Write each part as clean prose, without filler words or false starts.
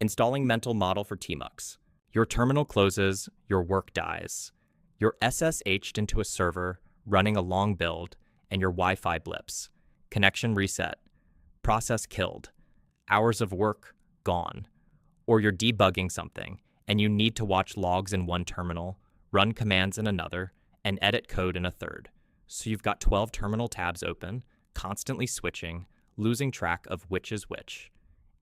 Installing mental model for tmux. Your terminal closes, your work dies. You're SSH'd into a server, running a long build, and your Wi-Fi blips. Connection reset. Process killed. Hours of work gone. Or you're debugging something, and you need to watch logs in one terminal, run commands in another, and edit code in a third. So you've got 12 terminal tabs open, constantly switching, losing track of which is which.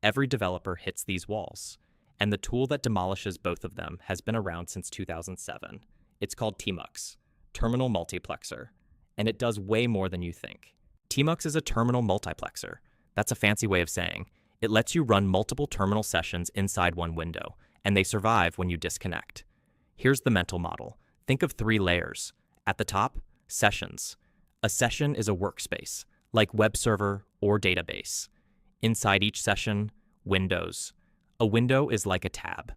Every developer hits these walls, and the tool that demolishes both of them has been around since 2007. It's called tmux, Terminal Multiplexer, and it does way more than you think. tmux is a terminal multiplexer. That's a fancy way of saying it lets you run multiple terminal sessions inside one window, and they survive when you disconnect. Here's the mental model. Think of 3 layers. At the top, sessions. A session is a workspace, like web server or database. Inside each session, windows. A window is like a tab.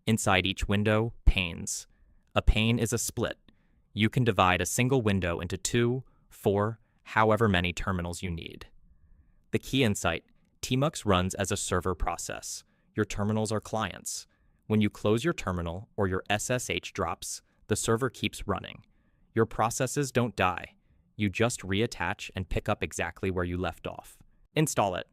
Inside each window, panes. A pane is a split. You can divide a single window into 2, 4, however many terminals you need. The key insight: tmux runs as a server process. Your terminals are clients. When you close your terminal or your SSH drops, the server keeps running. Your processes don't die. You just reattach and pick up exactly where you left off. Install it.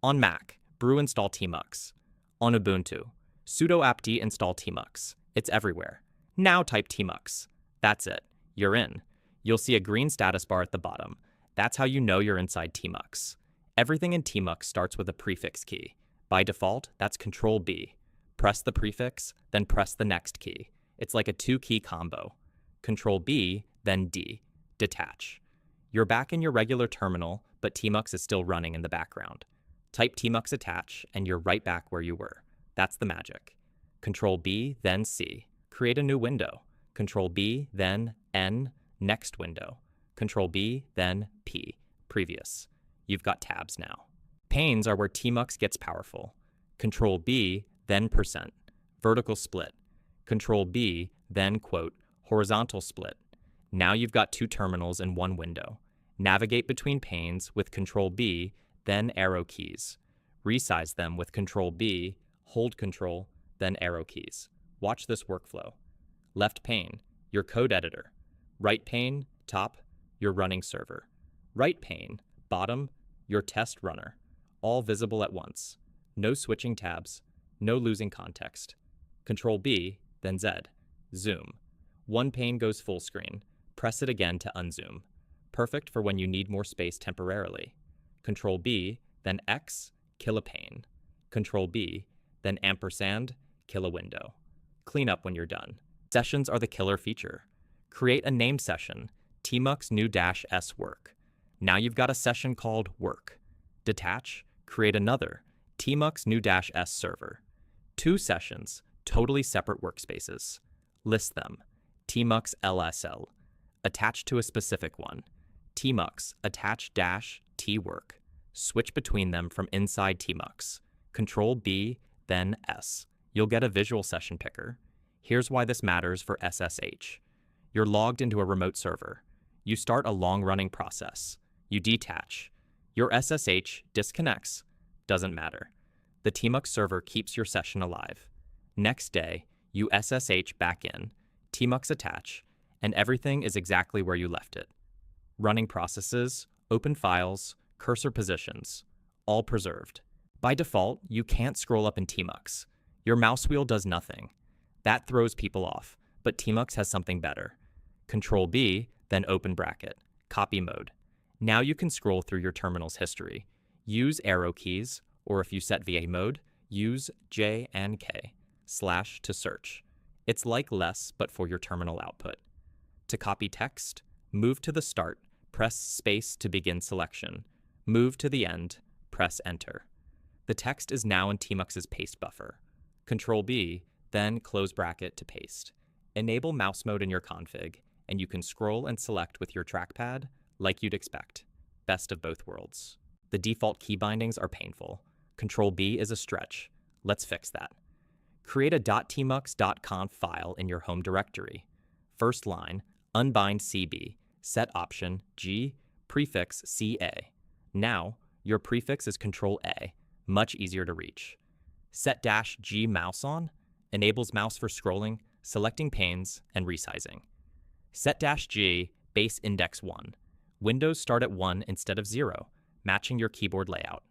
On Mac, brew install tmux. On Ubuntu, sudo apt install tmux. It's everywhere. Now type tmux. That's it. You're in. You'll see a green status bar at the bottom. That's how you know you're inside tmux. Everything in tmux starts with a prefix key. By default, that's Control-B. Press the prefix, then press the next key. It's like a 2-key combo. Control-B, then D. Detach. You're back in your regular terminal, but tmux is still running in the background. Type tmux attach, and you're right back where you were. That's the magic. Control-B, then C. Create a new window. Control-B, then N, next window. Control-B, then P, previous. You've got tabs now. Panes are where tmux gets powerful. Control-B, then %, vertical split. Control-B, then quote, horizontal split. Now you've got 2 terminals in one window. Navigate between panes with Control-B, then arrow keys. Resize them with Control-B, hold Control, then arrow keys. Watch this workflow. Left pane, your code editor. Right pane, top, your running server. Right pane, bottom, your test runner. All visible at once. No switching tabs, no losing context. Control-B, then Z. Zoom. One pane goes full screen. Press it again to unzoom. Perfect for when you need more space temporarily. Control-B, then X, kill a pane. Control-B, then ampersand, kill a window. Clean up when you're done. Sessions are the killer feature. Create a named session, tmux new-s work. Now you've got a session called work. Detach, create another, tmux new-s server. 2 sessions, totally separate workspaces. List them. tmux lsl. Attach to a specific one. tmux attach -t work. Switch between them from inside tmux. Control-B, then S. You'll get a visual session picker. Here's why this matters for SSH. You're logged into a remote server. You start a long-running process. You detach. Your SSH disconnects. Doesn't matter. The tmux server keeps your session alive. Next day, you SSH back in, tmux attach, and everything is exactly where you left it. Running processes, open files, cursor positions, all preserved. By default, you can't scroll up in tmux. Your mouse wheel does nothing. That throws people off, but tmux has something better. Control-B, then open bracket, copy mode. Now you can scroll through your terminal's history. Use arrow keys, or if you set VA mode, use J and K, / to search. It's like less, but for your terminal output. To copy text, move to the start, press space to begin selection. Move to the end, press enter. The text is now in tmux's paste buffer. Control-B, then close bracket to paste. Enable mouse mode in your config, and you can scroll and select with your trackpad like you'd expect. Best of both worlds. The default key bindings are painful. Control-B is a stretch. Let's fix that. Create a .tmux.conf file in your home directory. First line, unbind CB, set option G, prefix CA. Now, your prefix is Control-A, much easier to reach. Set-G mouse on enables mouse for scrolling, selecting panes, and resizing. Set-G base index 1. Windows start at 1 instead of 0, matching your keyboard layout.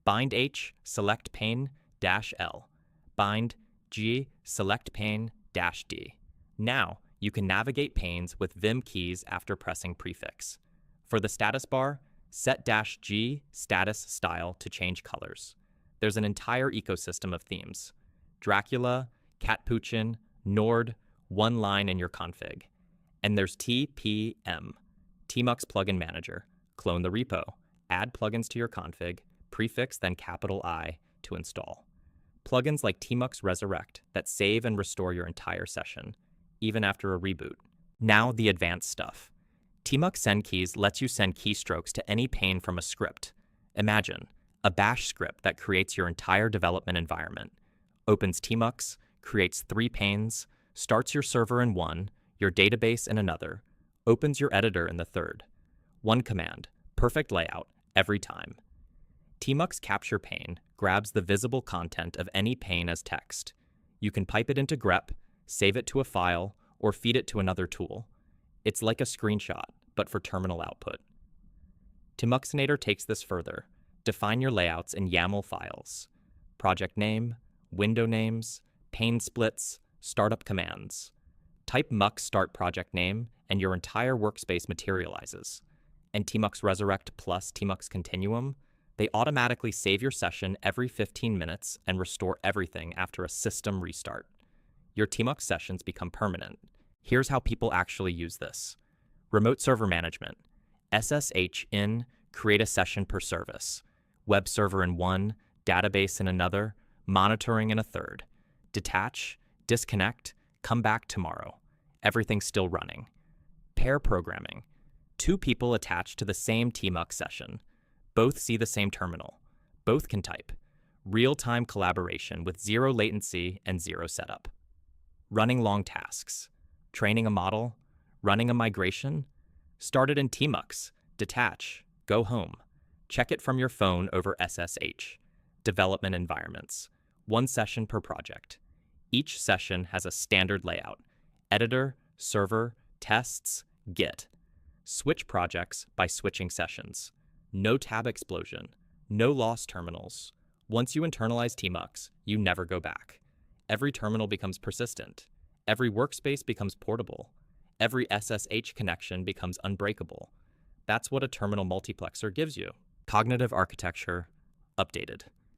Bind H, select pane, -L. Bind G, select pane, -D. Now, you can navigate panes with Vim keys after pressing prefix. For the status bar, set-G status style to change colors. There's an entire ecosystem of themes. Dracula, Catpuchin, Nord, one line in your config. And there's TPM, Tmux Plugin Manager. Clone the repo, add plugins to your config, prefix then capital I to install. Plugins like tmux-resurrect that save and restore your entire session, even after a reboot. Now the advanced stuff. Tmux send keys lets you send keystrokes to any pane from a script. Imagine a bash script that creates your entire development environment. Opens tmux, creates 3 panes, starts your server in one, your database in another, opens your editor in the third. One command, perfect layout, every time. Tmux capture pane grabs the visible content of any pane as text. You can pipe it into grep, save it to a file, or feed it to another tool. It's like a screenshot, but for terminal output. Tmuxinator takes this further. Define your layouts in YAML files. Project name, window names, pane splits, startup commands. Type mux start project name, and your entire workspace materializes. And tmux-resurrect plus tmux continuum, they automatically save your session every 15 minutes and restore everything after a system restart. Your tmux sessions become permanent. Here's how people actually use this. Remote server management. SSH in, create a session per service. Web server in one, database in another, monitoring in a third. Detach, disconnect, come back tomorrow. Everything's still running. Pair programming. 2 people attached to the same tmux session. Both see the same terminal. Both can type. Real-time collaboration with 0 latency and 0 setup. Running long tasks. Training a model. Running a migration. Started in tmux. Detach. Go home. Check it from your phone over SSH. Development environments. 1 session per project. Each session has a standard layout. Editor, server, tests, Git. Switch projects by switching sessions. No tab explosion. No lost terminals. Once you internalize tmux, you never go back. Every terminal becomes persistent. Every workspace becomes portable. Every SSH connection becomes unbreakable. That's what a terminal multiplexer gives you. Cognitive architecture, updated.